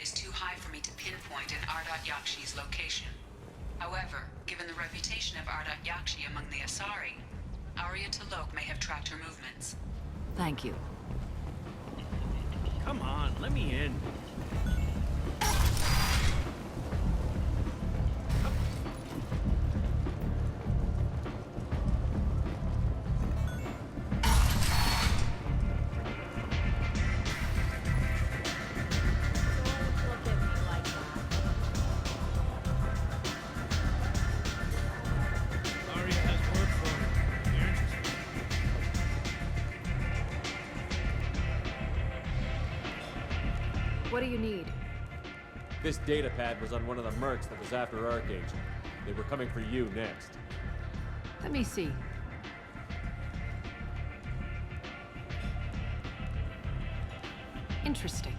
is too high for me to pinpoint an Ardat Yakshi's location. However, given the reputation of Ardat Yakshi among the Asari, Arya T'Loak may have tracked her movements. Thank you. Come on, let me in. What do you need? This data pad was on one of the mercs that was after Archangel. They were coming for you next. Let me see. Interesting.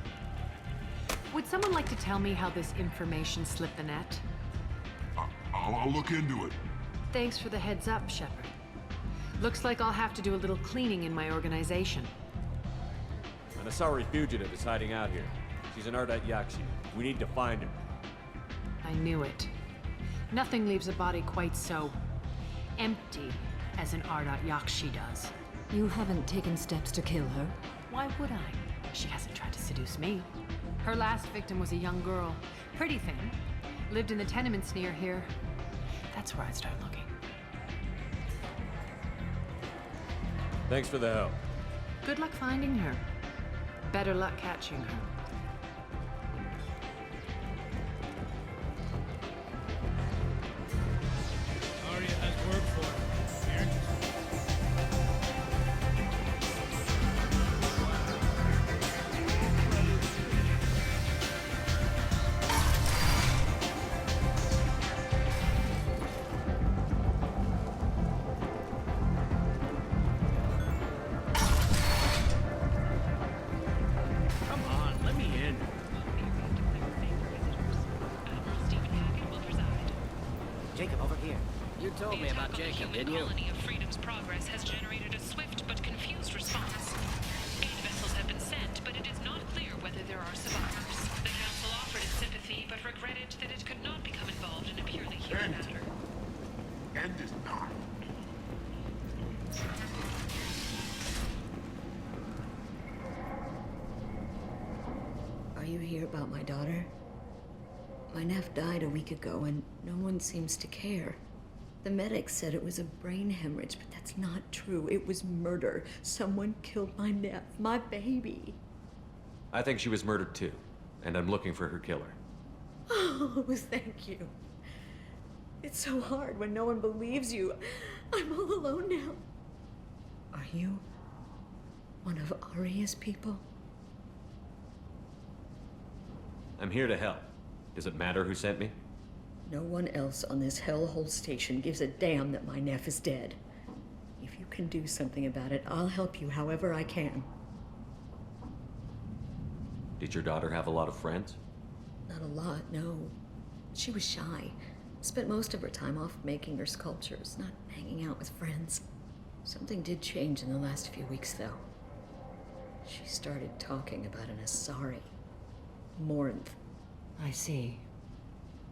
Would someone like to tell me how this information slipped the net? I'll look into it. Thanks for the heads up, Shepard. Looks like I'll have to do a little cleaning in my organization. An Asari fugitive is hiding out here. She's an Ardat Yakshi. We need to find her. I knew it. Nothing leaves a body quite so empty as an Ardat Yakshi does. You haven't taken steps to kill her? Why would I? She hasn't tried to seduce me. Her last victim was a young girl. Pretty thin. Lived in the tenements near here. That's where I'd start looking. Thanks for the help. Good luck finding her. Better luck catching her. Arya has work for her. Here. Come on, let me in. Jacob, over here. You told me about Jacob, didn't you? The colony of Freedom's Progress has generated a swift but confused response. 8 vessels have been sent, but it is not clear whether there are survivors. The Council offered its sympathy, but regretted that it could not become involved in a purely human matter. End is not. Are you here about my daughter? My nephew died a week ago and no one seems to care. The medics said it was a brain hemorrhage, but that's not true. It was murder. Someone killed my nephew, my baby. I think she was murdered too, and I'm looking for her killer. Oh, thank you. It's so hard when no one believes you. I'm all alone now. Are you one of Arya's people? I'm here to help. Does it matter who sent me? No one else on this hellhole station gives a damn that my Neff is dead. If you can do something about it, I'll help you however I can. Did your daughter have a lot of friends? Not a lot, no. She was shy. Spent most of her time off making her sculptures, not hanging out with friends. Something did change in the last few weeks, though. She started talking about an Asari. Morinth. I see.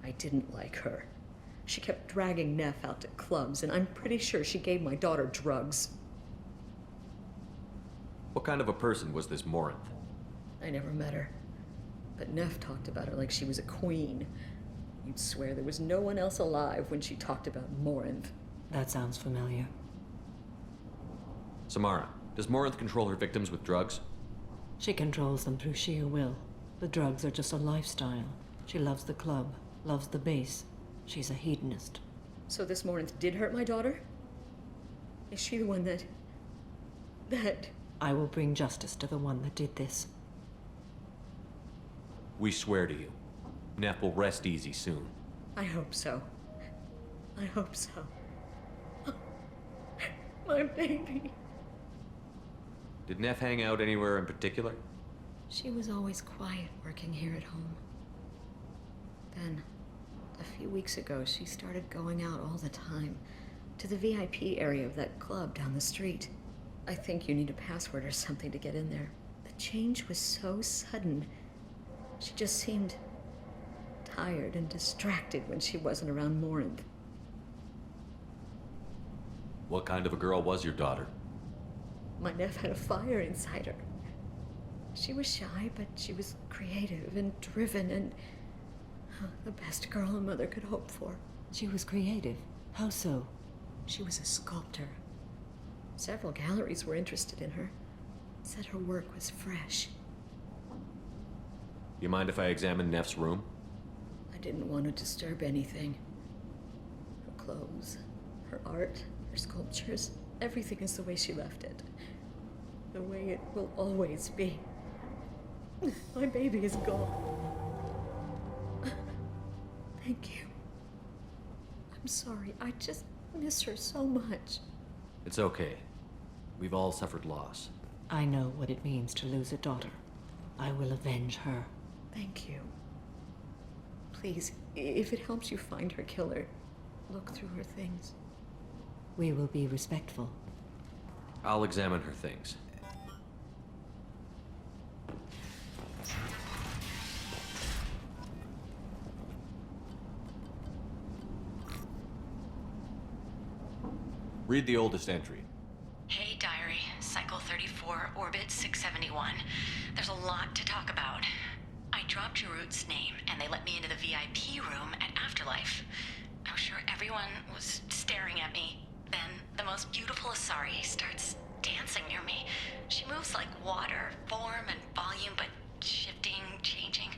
I didn't like her. She kept dragging Neff out to clubs, and I'm pretty sure she gave my daughter drugs. What kind of a person was this Morinth? I never met her. But Neff talked about her like she was a queen. You'd swear there was no one else alive when she talked about Morinth. That sounds familiar. Samara, does Morinth control her victims with drugs? She controls them through sheer will. The drugs are just a lifestyle. She loves the club, loves the base. She's a hedonist. So this Morinth did hurt my daughter? Is she the one that... I will bring justice to the one that did this. We swear to you. Neff will rest easy soon. I hope so. I hope so. My baby. Did Neff hang out anywhere in particular? She was always quiet working here at home. Then, a few weeks ago, she started going out all the time to the VIP area of that club down the street. I think you need a password or something to get in there. The change was so sudden. She just seemed tired and distracted when she wasn't around Morinth. What kind of a girl was your daughter? My Neff had a fire inside her. She was shy, but she was creative and driven and the best girl a mother could hope for. She was creative. How so? She was a sculptor. Several galleries were interested in her. Said her work was fresh. You mind if I examine Neff's room? I didn't want to disturb anything. Her clothes, her art, her sculptures, everything is the way she left it. The way it will always be. My baby is gone. Thank you. I'm sorry. I just miss her so much. It's okay. We've all suffered loss. I know what it means to lose a daughter. I will avenge her. Thank you. Please, if it helps you find her killer, look through her things. We will be respectful. I'll examine her things. Read the oldest entry. Hey, Diary. Cycle 34, Orbit 671. There's a lot to talk about. I dropped Jarut's name, and they let me into the VIP room at Afterlife. I'm sure everyone was staring at me. Then, the most beautiful Asari starts dancing near me. She moves like water, form and volume, but shifting, changing.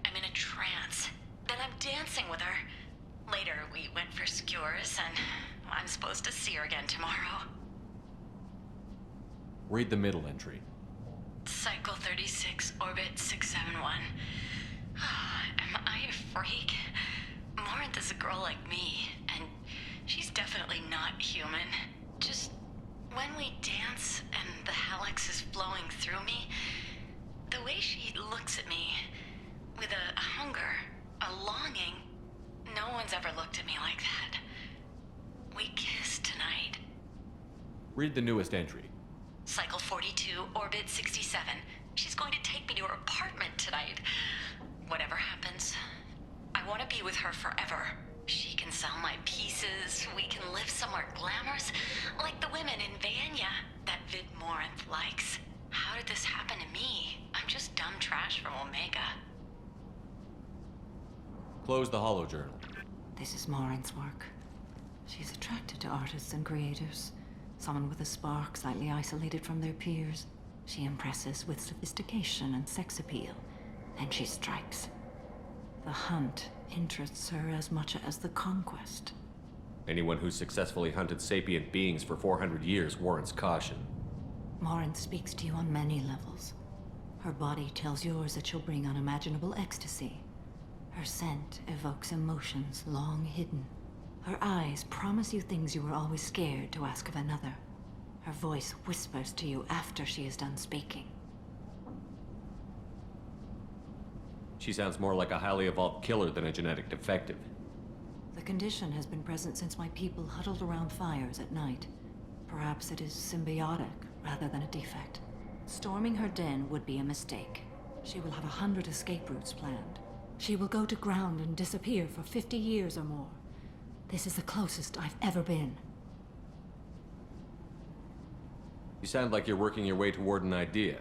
I'm in a trance. Then I'm dancing with her. Later, we went for skewers, and I'm supposed to see her again tomorrow. Read the middle entry. Cycle 36, Orbit 671. Am I a freak? Morinth is a girl like me, and she's definitely not human. Just when we dance and the hallux is flowing through me, the way she looks at me with a hunger, a longing, no one's ever looked at me like that. We kissed tonight. Read the newest entry. Cycle 42, Orbit 67. She's going to take me to her apartment tonight. Whatever happens, I want to be with her forever. She can sell my pieces. We can live somewhere glamorous, like the women in Vanya that Vid Morinth likes. How did this happen to me? I'm just dumb trash from Omega. Close the holo journal. This is Morinth's work. She's attracted to artists and creators. Someone with a spark, slightly isolated from their peers. She impresses with sophistication and sex appeal. Then she strikes. The hunt interests her as much as the conquest. Anyone who's successfully hunted sapient beings for 400 years warrants caution. Morinth speaks to you on many levels. Her body tells yours that she'll bring unimaginable ecstasy. Her scent evokes emotions long hidden. Her eyes promise you things you were always scared to ask of another. Her voice whispers to you after she is done speaking. She sounds more like a highly evolved killer than a genetic defective. The condition has been present since my people huddled around fires at night. Perhaps it is symbiotic rather than a defect. Storming her den would be a mistake. She will have 100 escape routes planned. She will go to ground and disappear for 50 years or more. This is the closest I've ever been. You sound like you're working your way toward an idea.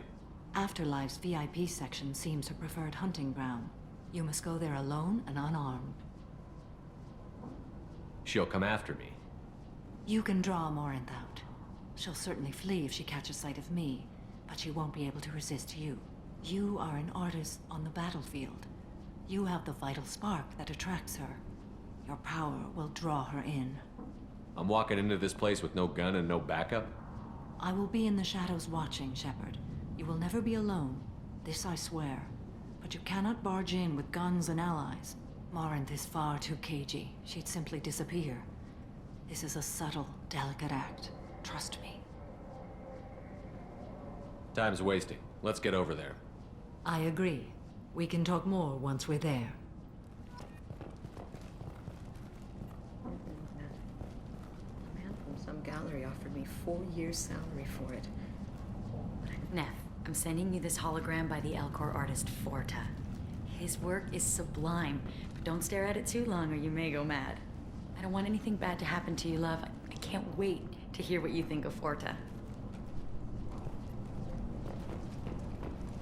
Afterlife's VIP section seems her preferred hunting ground. You must go there alone and unarmed. She'll come after me. You can draw Morinth out. She'll certainly flee if she catches sight of me, but she won't be able to resist you. You are an artist on the battlefield. You have the vital spark that attracts her. Your power will draw her in. I'm walking into this place with no gun and no backup? I will be in the shadows watching, Shepard. You will never be alone. This I swear. But you cannot barge in with guns and allies. Morinth is far too cagey. She'd simply disappear. This is a subtle, delicate act. Trust me. Time's wasting. Let's get over there. I agree. We can talk more once we're there. A man from some gallery offered me 4 years' salary for it. Neff, I'm sending you this hologram by the Elcor artist Forta. His work is sublime, but don't stare at it too long or you may go mad. I don't want anything bad to happen to you, love. I can't wait to hear what you think of Forta.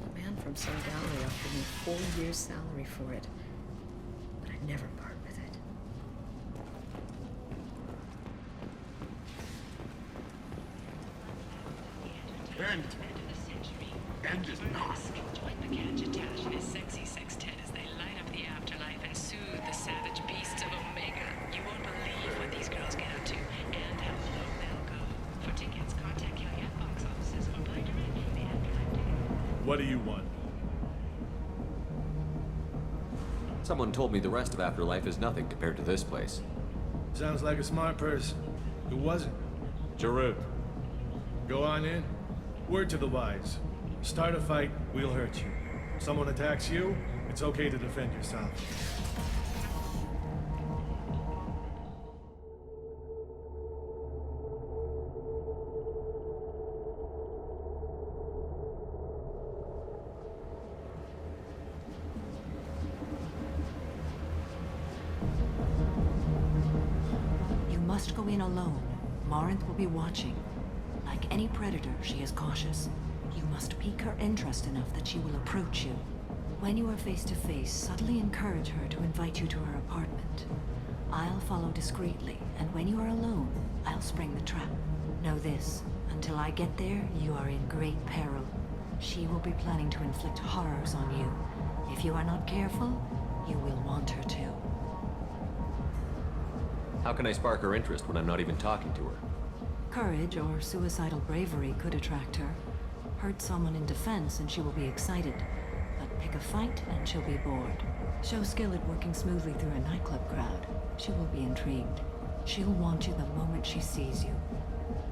A man from some gallery offered me 4 years' salary for it, but I'd never part with it. End is not. Join the Gadgetash and his sexy sextet as they light up the afterlife and soothe the savage beasts of Omega. You won't believe what these girls get up to and how low they'll go. For tickets, contact Caillette box offices or buy directly from the Afterlife. What do you want? Someone told me the rest of Afterlife is nothing compared to this place. Sounds like a smart person. Who was it? Jarut. Go on in. Word to the wise. Start a fight, we'll hurt you. Someone attacks you, it's okay to defend yourself. You must go in alone. Morinth will be watching. Like any predator, she is cautious. You must pique her interest enough that she will approach you. When you are face to face, subtly encourage her to invite you to her apartment. I'll follow discreetly, and when you are alone, I'll spring the trap. Know this, until I get there, you are in great peril. She will be planning to inflict horrors on you. If you are not careful, you will want her to. How can I spark her interest when I'm not even talking to her? Courage or suicidal bravery could attract her. Hurt someone in defense and she will be excited. But pick a fight and she'll be bored. Show skill at working smoothly through a nightclub crowd. She will be intrigued. She'll want you the moment she sees you.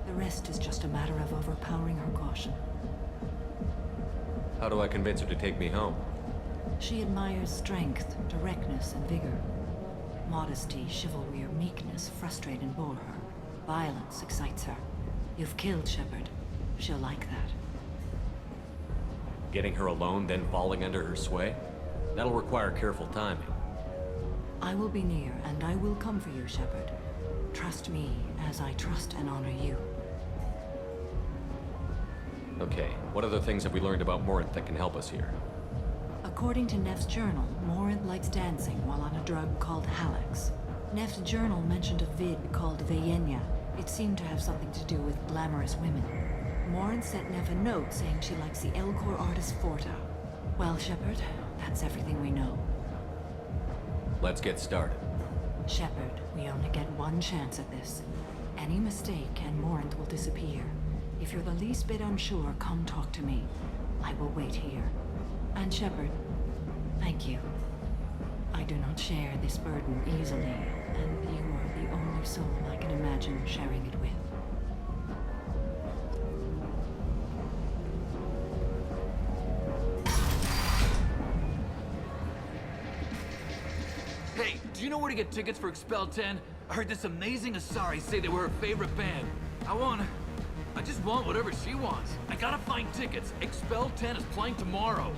The rest is just a matter of overpowering her caution. How do I convince her to take me home? She admires strength, directness, and vigor. Modesty, chivalry, or meekness frustrate and bore her. Violence excites her. You've killed Shepard. She'll like that. Getting her alone, then falling under her sway? That'll require careful timing. I will be near, and I will come for you, Shepard. Trust me, as I trust and honor you. Okay, what other things have we learned about Morinth that can help us here? According to Neff's journal, Morinth likes dancing while on a drug called Halax. Neff's journal mentioned a vid called Veyenya. It seemed to have something to do with glamorous women. Morinth sent Neff a note saying she likes the Elcor artist Forta. Well, Shepard, that's everything we know. Let's get started. Shepard, we only get one chance at this. Any mistake and Morinth will disappear. If you're the least bit unsure, come talk to me. I I will wait here. And Shepard, thank you. I do not share this burden easily, and you are the only soul I can imagine sharing it with. Hey, do you know where to get tickets for Expel 10? I heard this amazing Asari say they were her favorite band. I just want whatever she wants. I gotta find tickets. Expel 10 is playing tomorrow.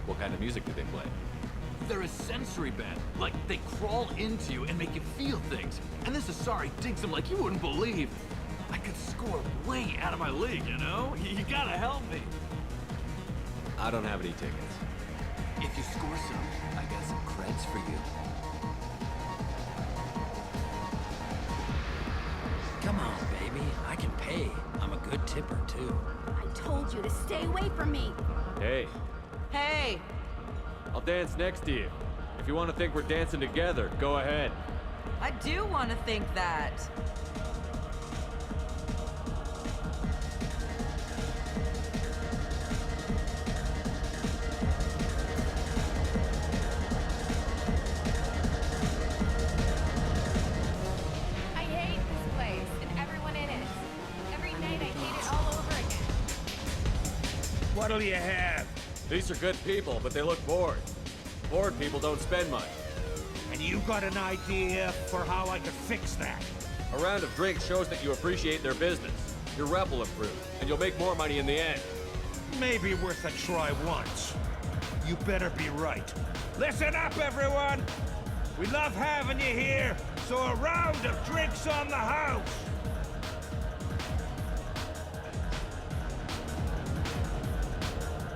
What kind of music do they play? They're a sensory band. Like, they crawl into you and make you feel things. And this Asari digs them like you wouldn't believe. I could score way out of my league, you know? You gotta help me. I don't have any tickets. If you score some, I got some creds for you. Come on, baby. I can pay. I'm a good tipper, too. I told you to stay away from me. Hey, Hey! I'll dance next to you. If you want to think we're dancing together, go ahead. I do want to think that. I hate this place and everyone in it. Every night I hate it all over again. What'll you have? These are good people, but they look bored. Bored people don't spend much. And you got an idea for how I could fix that? A round of drinks shows that you appreciate their business. Your rep will improve, and you'll make more money in the end. Maybe worth a try once. You better be right. Listen up, everyone! We love having you here, so a round of drinks on the house!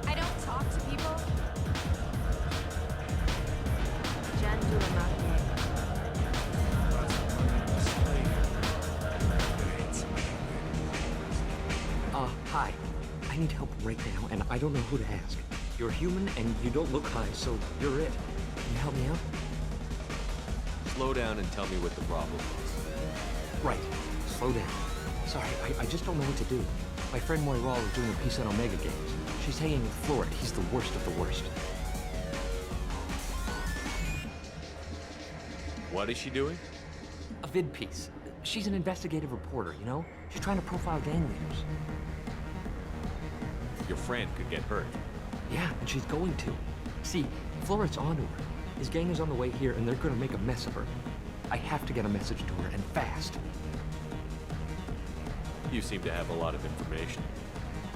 I don't talk to people. Hi. I need help right now, and I don't know who to ask. You're human, and you don't look high, so you're it. Can you help me out? Slow down and tell me what the problem is. Right. Slow down. Sorry, I just don't know what to do. My friend Moira is doing a piece on Omega Games. She's hanging with Florid. He's the worst of the worst. What is she doing? A vid piece. She's an investigative reporter, you know? She's trying to profile gang leaders. Your friend could get hurt. Yeah, and she's going to. See, Florid's onto her. His gang is on the way here, and they're gonna make a mess of her. I have to get a message to her, and fast. You seem to have a lot of information.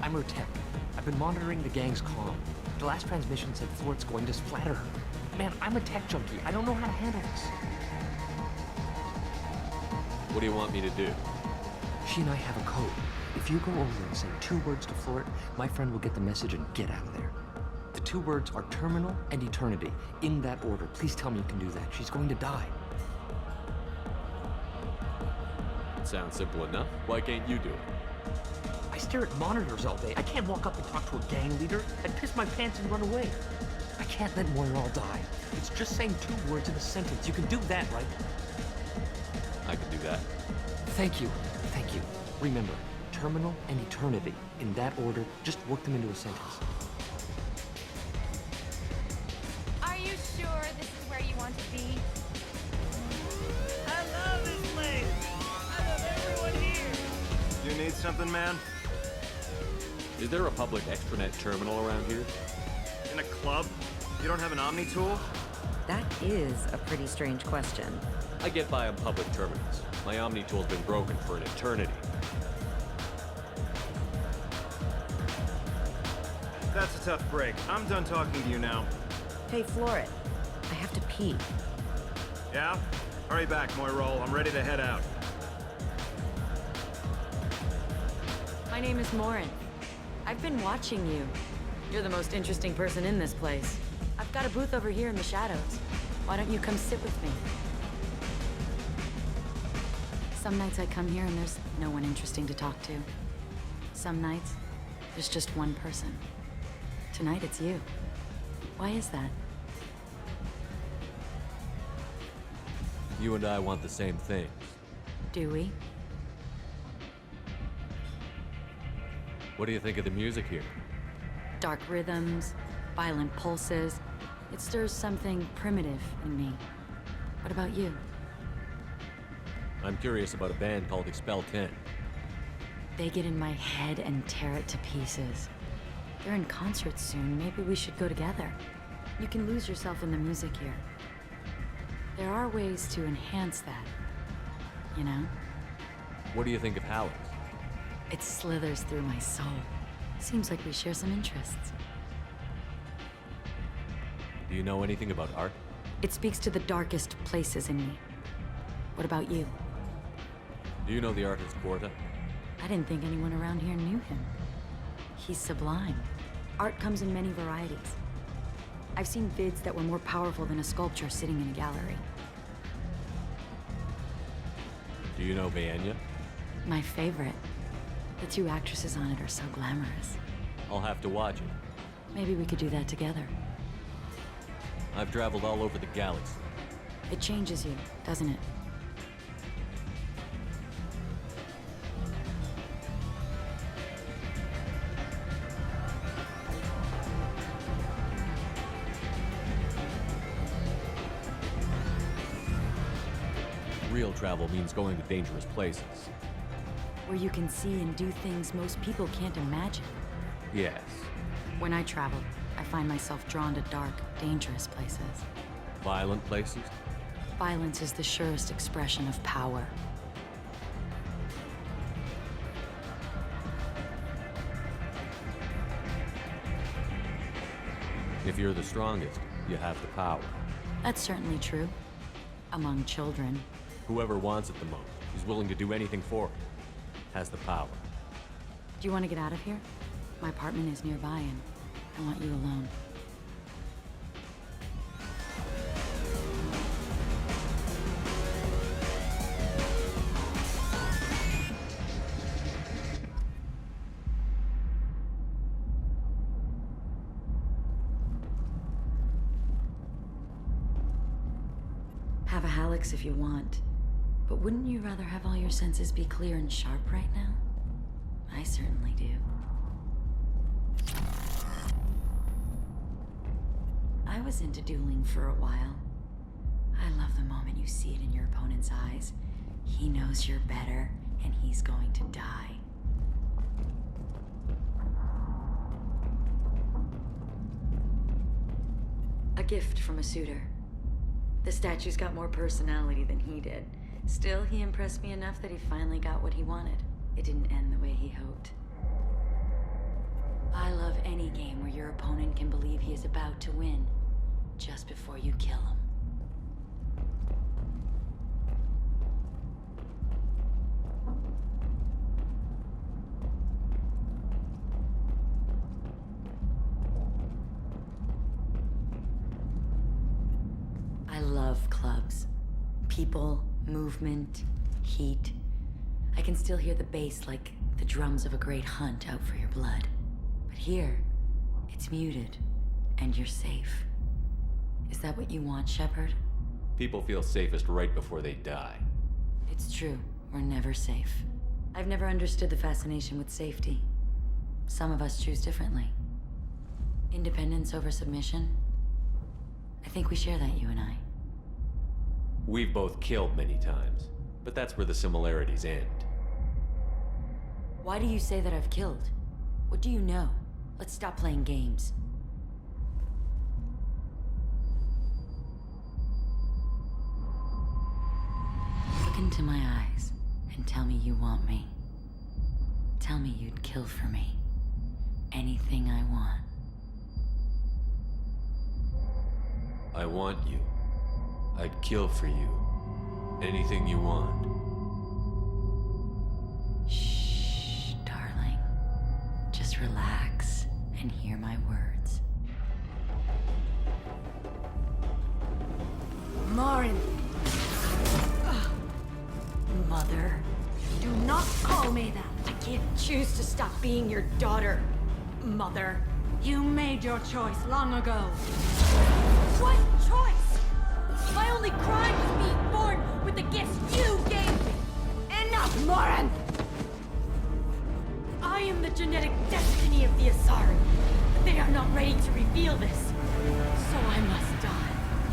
I'm her tech. I've been monitoring the gang's comm. The last transmission said Florid's going to splatter her. Man, I'm a tech junkie. I don't know how to handle this. What do you want me to do? She and I have a code. If you go over and say 2 words to Florid, my friend will get the message and get out of there. The 2 words are terminal and eternity. In that order. Please tell me you can do that. She's going to die. Sounds simple enough. Why can't you do it? I stare at monitors all day. I can't walk up and talk to a gang leader. I'd piss my pants and run away. I can't let Moira die. It's just saying 2 words in a sentence. You can do that, right? I can do that. Thank you. Thank you. Remember, terminal and eternity. In that order, just work them into a sentence. Are you sure this is where you want to be? I love this place! I love everyone here! You need something, man? Is there a public extranet terminal around here? In a club? You don't have an Omni tool? That is a pretty strange question. I get by on public terminals. My Omni tool's been broken for an eternity. That's a tough break. I'm done talking to you now. Hey, Florid. I have to pee. Yeah? Hurry back, Moira. I'm ready to head out. My name is Morin. I've been watching you. You're the most interesting person in this place. I've got a booth over here in the shadows. Why don't you come sit with me? Some nights I come here and there's no one interesting to talk to. Some nights, there's just one person. Tonight it's you. Why is that? You and I want the same thing. Do we? What do you think of the music here? Dark rhythms, violent pulses. It stirs something primitive in me. What about you? I'm curious about a band called Expel 10. They get in my head and tear it to pieces. They're in concert soon. Maybe we should go together. You can lose yourself in the music here. There are ways to enhance that, you know? What do you think of Hallex? It slithers through my soul. Seems like we share some interests. Do you know anything about art? It speaks to the darkest places in me. What about you? Do you know the artist Porta? I didn't think anyone around here knew him. He's sublime. Art comes in many varieties. I've seen vids that were more powerful than a sculpture sitting in a gallery. Do you know Vaenya? My favorite. The two actresses on it are so glamorous. I'll have to watch it. Maybe we could do that together. I've traveled all over the galaxy. It changes you, doesn't it? Real travel means going to dangerous places. Where you can see and do things most people can't imagine. Yes. When I travel, I find myself drawn to dark, dangerous places. Violent places? Violence is the surest expression of power. If you're the strongest, you have the power. That's certainly true. Among children. Whoever wants it the most, is willing to do anything for it, has the power. Do you want to get out of here? My apartment is nearby and I want you alone. Have a Hallex if you want. But wouldn't you rather have all your senses be clear and sharp right now? I certainly do. I was into dueling for a while. I love the moment you see it in your opponent's eyes. He knows you're better, and he's going to die. A gift from a suitor. The statue's got more personality than he did. Still, he impressed me enough that he finally got what he wanted. It didn't end the way he hoped. I love any game where your opponent can believe he is about to win, just before you kill him. I love clubs. People, movement, heat. I can still hear the bass like the drums of a great hunt out for your blood. But here, it's muted, and you're safe. Is that what you want, Shepard? People feel safest right before they die. It's true. We're never safe. I've never understood the fascination with safety. Some of us choose differently. Independence over submission? I think we share that, you and I. We've both killed many times, but that's where the similarities end. Why do you say that I've killed? What do you know? Let's stop playing games. Look into my eyes and tell me you want me. Tell me you'd kill for me. Anything I want. I want you. I'd kill for you. Anything you want. Shh, darling. Just relax and hear my words. Marin! Mother. Do not call me that! I can't choose to stop being your daughter, Mother. You made your choice long ago. What choice? My only crime was being born with the gifts you gave me! Enough, Marin! I am the genetic destiny of the Asari. They not ready to reveal this. So I must die.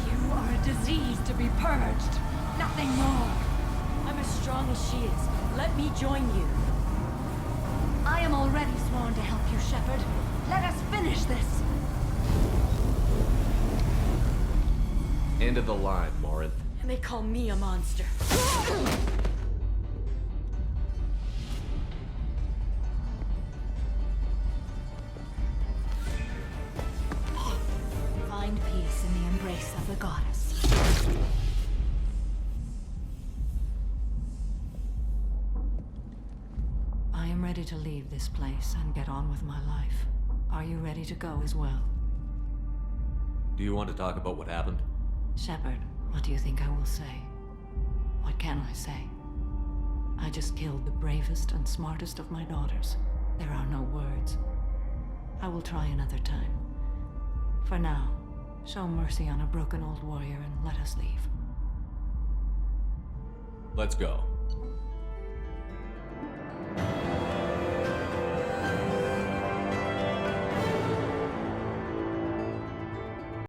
You are a disease to be purged. Nothing more. I'm as strong as she is. Let me join you. I am already sworn to help you, Shepard. Let us finish this. End of the line, Morin. And they call me a monster. Find peace in the embrace of the goddess. I am ready to leave this place and get on with my life. Are you ready to go as well? Do you want to talk about what happened? Shepard, what do you think I will say? What can I say? I just killed the bravest and smartest of my daughters. There are no words. I will try another time. For now, show mercy on a broken old warrior and let us leave. Let's go.